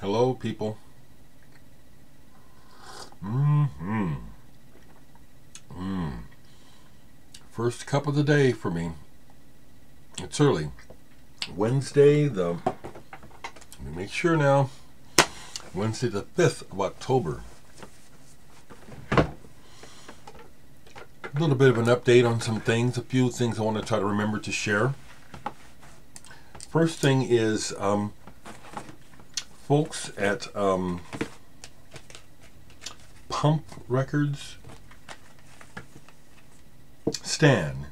Hello, people. Mm-hmm. First cup of the day for me. It's early. Wednesday, let me make sure now. Wednesday the 5th of October. A little bit of an update on some things, a few things I want to try to remember to share. First thing is, folks at Pump Records, Stan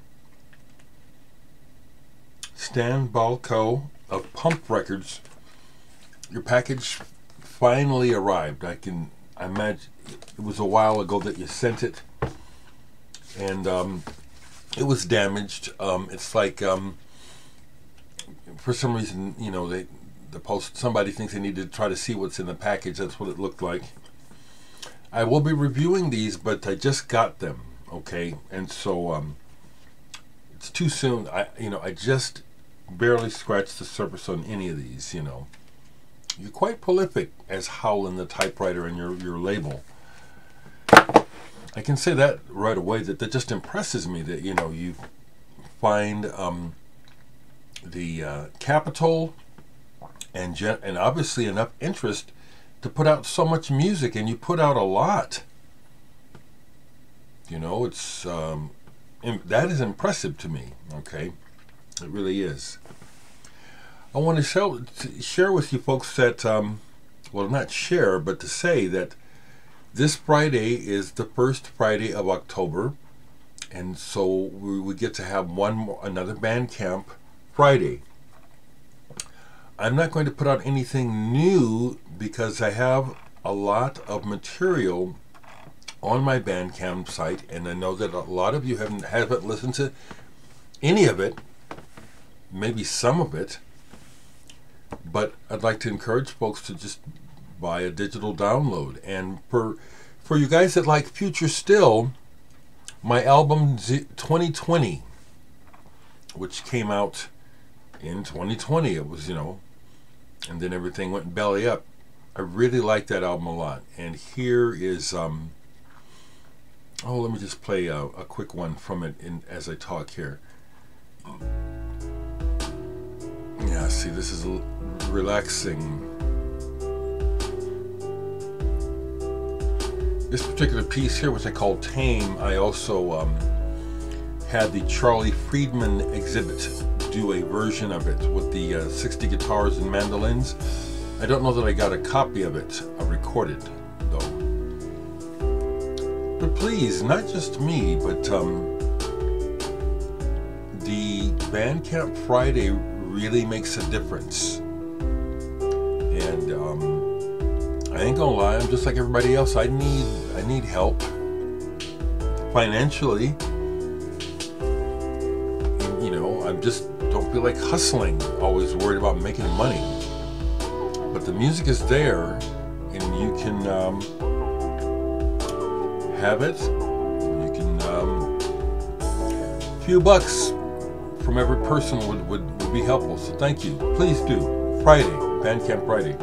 Balco of Pump Records, your package finally arrived. I imagine it was a while ago that you sent it, and it was damaged. It's like for some reason, you know, somebody thinks they need to try to see what's in the package. That's what it looked like. I will be reviewing these, but I just got them, okay? And so it's too soon. I just barely scratched the surface on any of these, you know. You're quite prolific as Howlin' the typewriter and your label. I can say that right away, that just impresses me that, you know, you find the capital and obviously enough interest to put out so much music, and you put out a lot. You know, it's that is impressive to me. Okay, it really is. I want to share with you folks that, well, not share, but to say that this Friday is the first Friday of October, and so we get to have another Bandcamp Friday. I'm not going to put out anything new because I have a lot of material on my Bandcamp site, and I know that a lot of you haven't listened to any of it, maybe some of it, but I'd like to encourage folks to just buy a digital download. And for you guys that like Future Still, my album 2020, which came out in 2020, it was, you know, and then everything went belly up. I really like that album a lot. And here is let me just play a quick one from it as I talk here. Yeah, see, this is relaxing. This particular piece here, which I call Tame, I also had the Charlie Friedman exhibit do a version of it with the 60 guitars and mandolins. I don't know that I got a copy of it recorded though. But please, not just me, but the Bandcamp Friday really makes a difference. And I ain't gonna lie, I'm just like everybody else. I need help financially. You know, I'm just don't feel like hustling, always worried about making money. But the music is there, and you can have it. You can a few bucks from every person would be helpful. So thank you. Please do. Friday, Bandcamp Friday.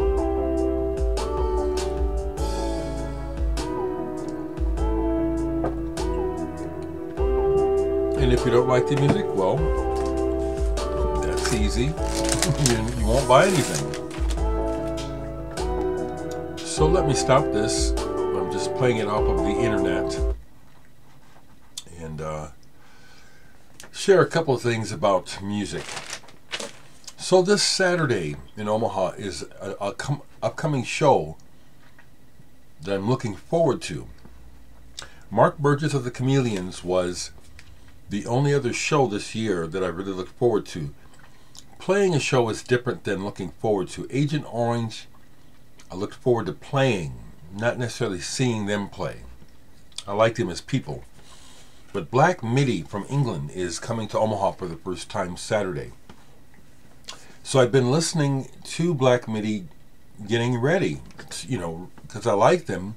And if you don't like the music, well, that's easy. You won't buy anything. So let me stop this. I'm just playing it off of the internet. And share a couple of things about music. So this Saturday in Omaha is an upcoming show that I'm looking forward to. Mark Burgess of the Chameleons was the only other show this year that I really look forward to. Playing a show is different than looking forward to. Agent Orange, I looked forward to playing, not necessarily seeing them play. I like them as people. But Black Midi from England is coming to Omaha for the first time Saturday. So I've been listening to Black Midi, getting ready, you know, because I like them,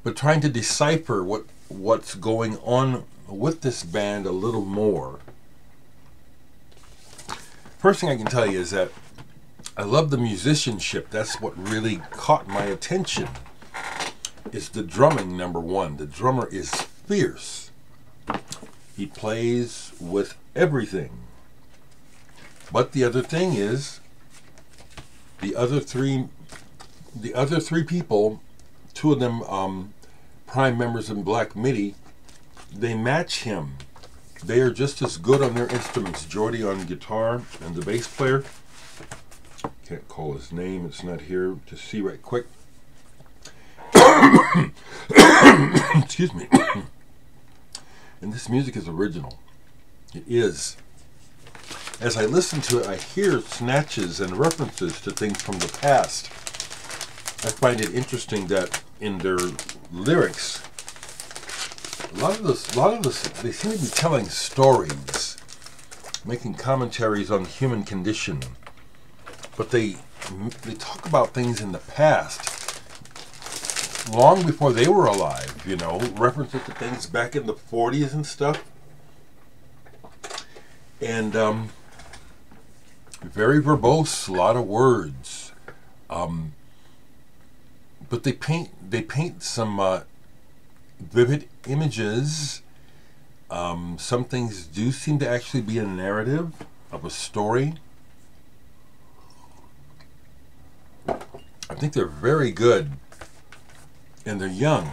but trying to decipher what's going on with this band a little more. First thing I can tell you is that I love the musicianship. That's what really caught my attention. It's the drumming, number one. The drummer is fierce. He plays with everything. But the other thing is, the other three people, two of them prime members in Black Midi, they match him. They are just as good on their instruments. Jordy on guitar and the bass player. Can't call his name, it's not here to see right quick. Excuse me. And this music is original. It is. As I listen to it, I hear snatches and references to things from the past. I find it interesting that in their lyrics, a lot of this, they seem to be telling stories, making commentaries on the human condition. But they talk about things in the past, long before they were alive, you know, references to things back in the 40s and stuff. And very verbose, a lot of words. But they paint some vivid images. Some things do seem to actually be a narrative of a story. I think they're very good, and they're young.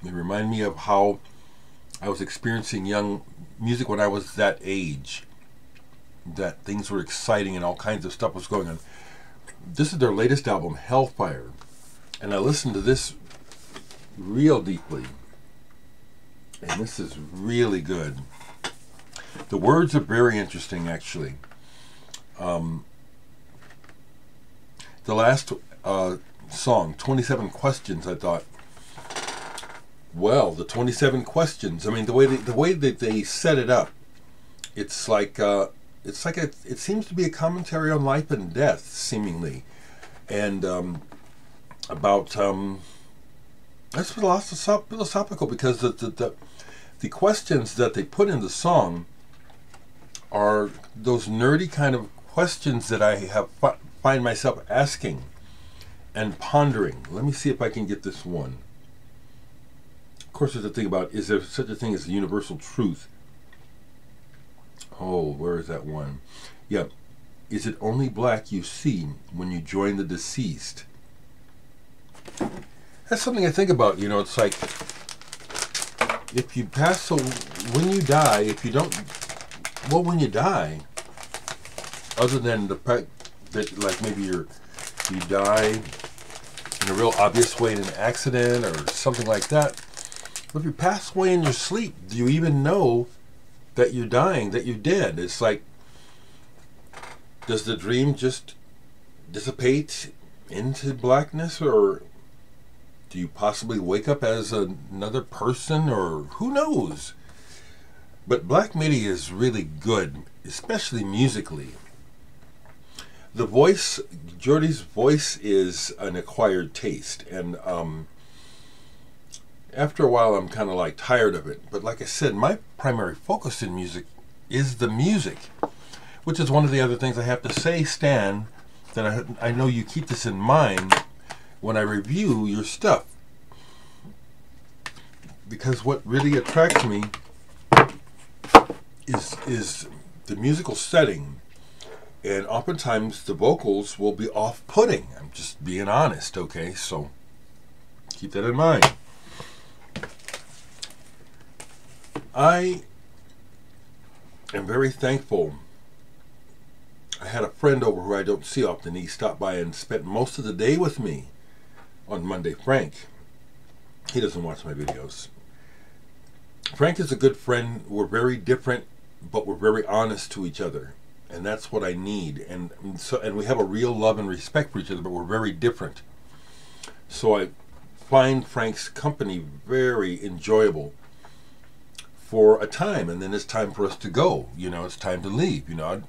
They remind me of how I was experiencing young music when I was that age, that things were exciting and all kinds of stuff was going on. This is their latest album, Hellfire, and I listened to this real deeply, and this is really good. The words are very interesting, actually. The last song, 27 Questions, I thought, well, the 27 questions. I mean, the way that they set it up, it seems to be a commentary on life and death, seemingly, and about that's philosophical, because the questions that they put in the song are those nerdy kind of questions that I find myself asking and pondering. Let me see if I can get this one. Of course, there's a thing about, is there such a thing as universal truth? Oh, where is that one? Yeah. Is it only black you see when you join the deceased? That's something I think about. You know, it's like, if you pass, so when you die, if you don't, well, when you die, other than the fact that, like, maybe you die in a real obvious way in an accident or something like that. But if you pass away in your sleep, do you even know that you're dying, that you're dead? It's like, does the dream just dissipate into blackness, or do you possibly wake up as another person, or who knows? But Black Midi is really good, especially musically. The voice, Jordy's voice, is an acquired taste, and after a while I'm kind of like tired of it. But like I said, my primary focus in music is the music, which is one of the other things I have to say, Stan, that I know you keep this in mind when I review your stuff, because what really attracts me is the musical setting. And oftentimes the vocals will be off-putting. I'm just being honest, okay? So keep that in mind. I am very thankful. I had a friend over who I don't see often. He stopped by and spent most of the day with me on Monday. Frank. He doesn't watch my videos. Frank is a good friend. We're very different, but we're very honest to each other. And that's what I need, and we have a real love and respect for each other, but we're very different. So I find Frank's company very enjoyable for a time, and then it's time for us to go. You know, it's time to leave. You know,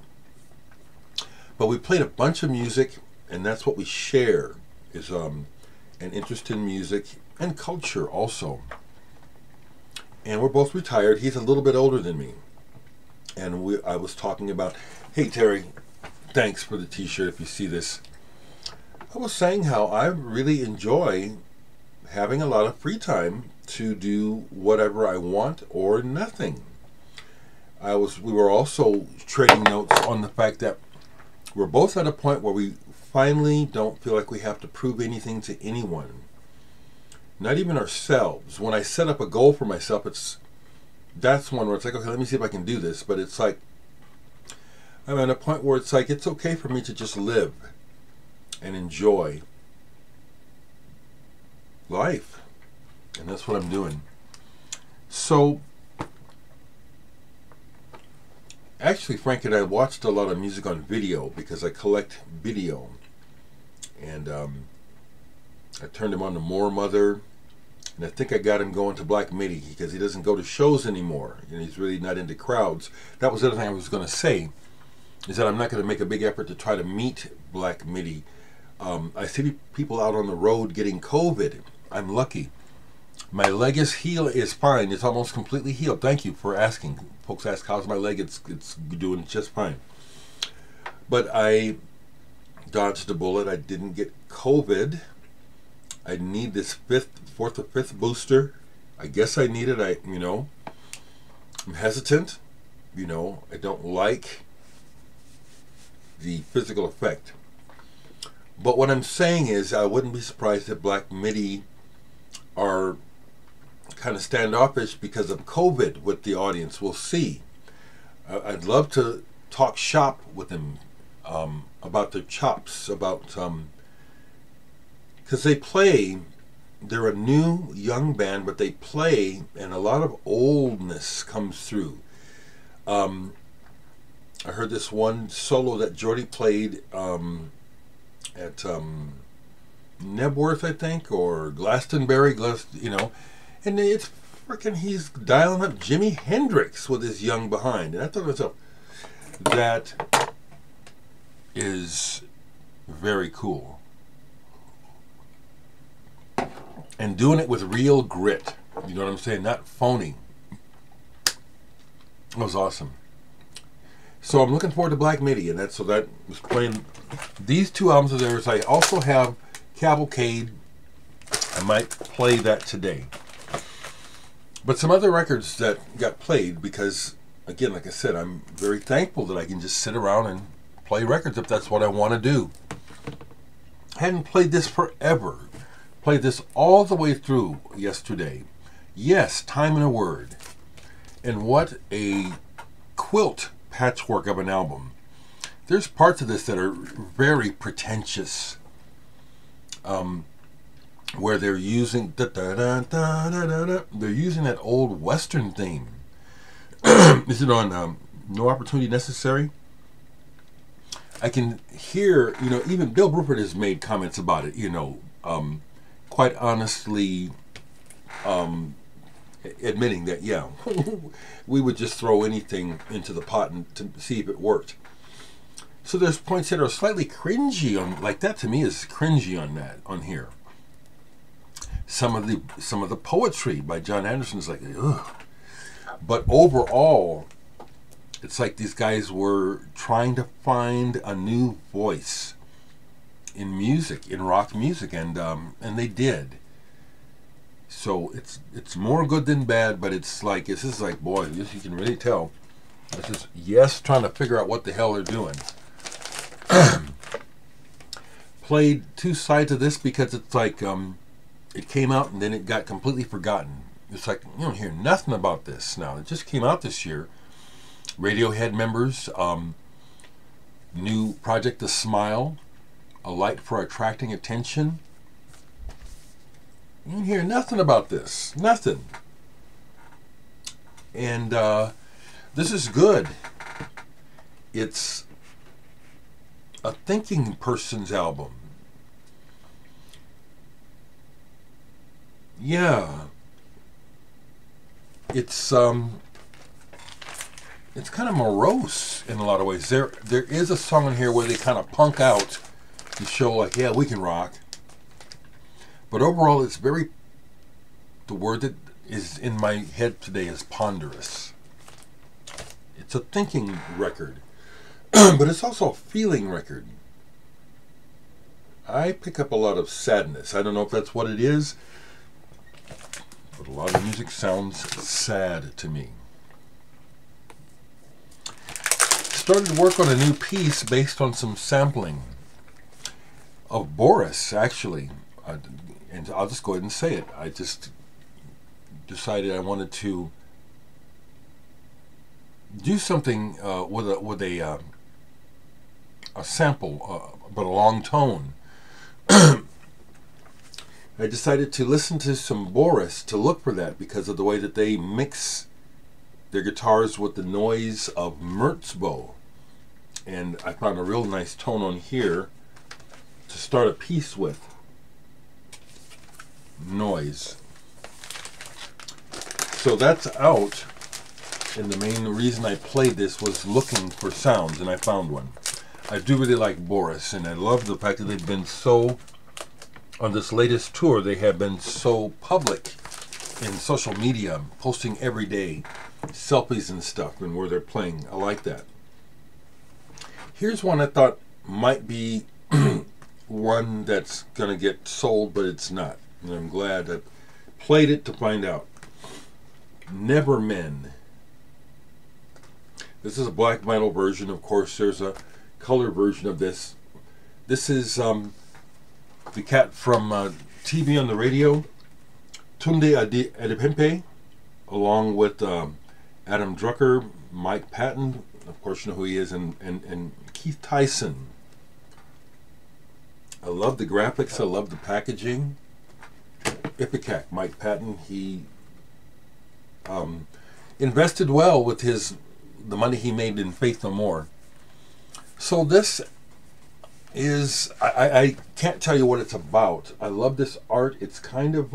but we played a bunch of music, and that's what we share, is an interest in music and culture also. And we're both retired. He's a little bit older than me, and I was talking about, hey, Terry, thanks for the t-shirt if you see this. I was saying how I really enjoy having a lot of free time to do whatever I want or nothing. We were also trading notes on the fact that we're both at a point where we finally don't feel like we have to prove anything to anyone. Not even ourselves. When I set up a goal for myself, that's one where it's like, okay, let me see if I can do this. But it's like, I'm at a point where it's like, it's okay for me to just live and enjoy life. And that's what I'm doing. So, actually, Frank and I watched a lot of music on video because I collect video. And I turned him on to More Mother. And I think I got him going to Black Midi because he doesn't go to shows anymore. And he's really not into crowds. That was the other thing I was going to say, is that I'm not going to make a big effort to try to meet Black Midi. I see people out on the road getting COVID. I'm lucky. My leg is fine. It's almost completely healed. Thank you for asking. Folks ask, how's my leg? It's doing just fine. But I dodged a bullet. I didn't get COVID. I need this fourth or fifth booster. I guess I need it. I'm hesitant. I don't like the physical effect. But what I'm saying is, I wouldn't be surprised if Black Midi are kind of standoffish because of COVID with the audience. We'll see. I'd love to talk shop with them about their chops, about because they're a new young band, but they play and a lot of oldness comes through. I heard this one solo that Jordy played at Nebworth, I think, or Glastonbury, and it's freaking, he's dialing up Jimi Hendrix with his young behind. And I thought to myself, that is very cool. And doing it with real grit. You know what I'm saying? Not phony. It was awesome. So I'm looking forward to Black Midi, and that was playing these two albums of theirs. I also have Cavalcade. I might play that today. But some other records that got played because, again, like I said, I'm very thankful that I can just sit around and play records if that's what I want to do. Hadn't played this forever. Played this all the way through yesterday. Yes, Time and a Word. And what a quilt patchwork of an album. There's parts of this that are very pretentious. Where they're using they're using that old Western theme. Is it on No Opportunity Necessary? I can hear, even Bill Bruford has made comments about it, quite honestly admitting that, yeah, we would just throw anything into the pot and to see if it worked. So there's points that are slightly cringy on, like that to me is cringy on here. Some of the poetry by John Anderson is like, ugh. But overall, it's like these guys were trying to find a new voice in music, in rock music, and they did. So it's more good than bad, but this is like, boy, you can really tell. This is trying to figure out what the hell they're doing. Played two sides of this because it's like it came out and then it got completely forgotten. It's like you don't hear nothing about this now. It just came out this year. Radiohead members, new project, The Smile, A Light for Attracting Attention. You don't hear nothing about this. Nothing. And this is good. It's a thinking person's album. Yeah. It's kind of morose in a lot of ways. There is a song in here where they kind of punk out to show like, yeah, we can rock. But overall, it's the word that is in my head today is ponderous. It's a thinking record. but it's also a feeling record. I pick up a lot of sadness. I don't know if that's what it is, but a lot of music sounds sad to me. Started work on a new piece based on some sampling of Boris, actually. And I'll just go ahead and say it. I just decided I wanted to do something with a sample, but a long tone. I decided to listen to some Boris to look for that because of the way that they mix their guitars with the noise of Merzbow. And I found a real nice tone on here to start a piece with. Noise. So that's out, and the main reason I played this was looking for sounds, and I found one. I do really like Boris, and I love the fact that they've been so, on this latest tour, they have been so public in social media, posting every day, selfies and stuff, and where they're playing. I like that. Here's one I thought might be one that's going to get sold, but it's not. And I'm glad I played it to find out. Nevermen. This is a black vinyl version. Of course, there's a color version of this. This is the cat from TV on the radio, Tunde Adepempe, along with Adam Drucker, Mike Patton, of course you know who he is, and Keith Tyson. I love the graphics. I love the packaging. Ipecac, Mike Patton, he invested well with the money he made in Faith No More. So this is, I can't tell you what it's about. I love this art. It's kind of,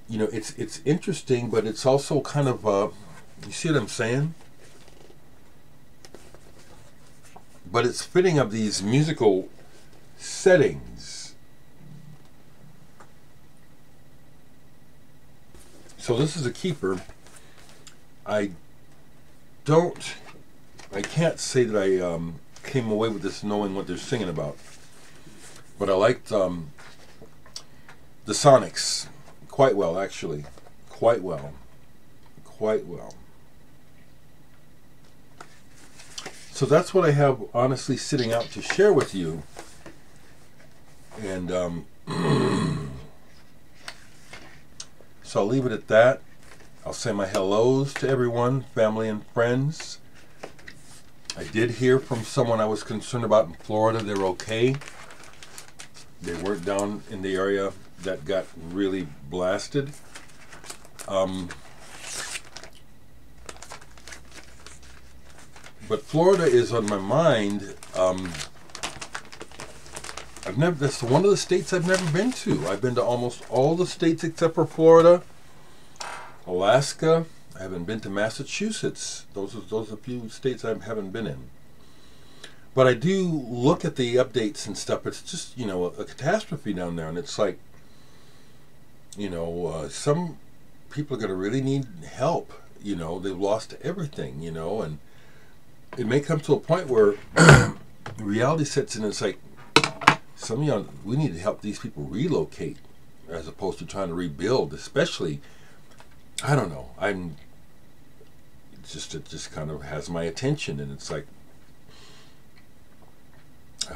you know, it's interesting, but it's also kind of, you see what I'm saying? But it's fitting of these musical settings. So this is a keeper. I can't say that I came away with this knowing what they're singing about, but I liked the sonics quite well, actually. Quite well. So that's what I have honestly sitting out to share with you. And so I'll leave it at that. I'll say my hellos to everyone, family and friends. I did hear from someone I was concerned about in Florida. They're okay. They weren't down in the area that got really blasted. But Florida is on my mind. That's one of the states I've never been to. I've been to almost all the states except for Florida, Alaska. I haven't been to Massachusetts. Those are a few states I haven't been in. But I do look at the updates and stuff. It's just, you know, a catastrophe down there. And it's like, you know, some people are going to really need help. You know, they've lost everything, you know. And it may come to a point where reality sets in and it's like, some of y'all, we need to help these people relocate as opposed to trying to rebuild, especially, I don't know, it just kind of has my attention, and it's like, I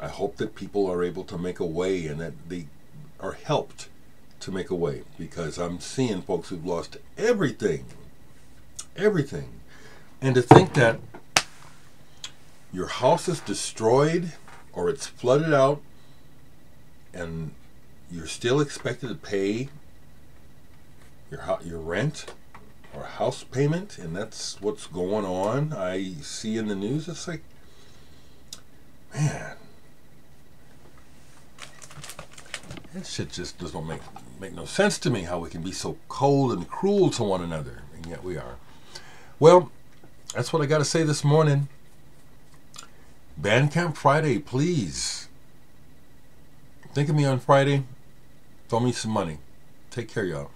hope that people are able to make a way and that they are helped to make a way, because I'm seeing folks who've lost everything. And to think that your house is destroyed or it's flooded out and you're still expected to pay your rent or house payment, and that's what's going on. I see in the news. It's like, man, that shit just doesn't make no sense to me, how we can be so cold and cruel to one another, and yet we are. Well, that's what I got to say this morning. Bandcamp Friday, please. Think of me on Friday. Throw me some money. Take care, y'all.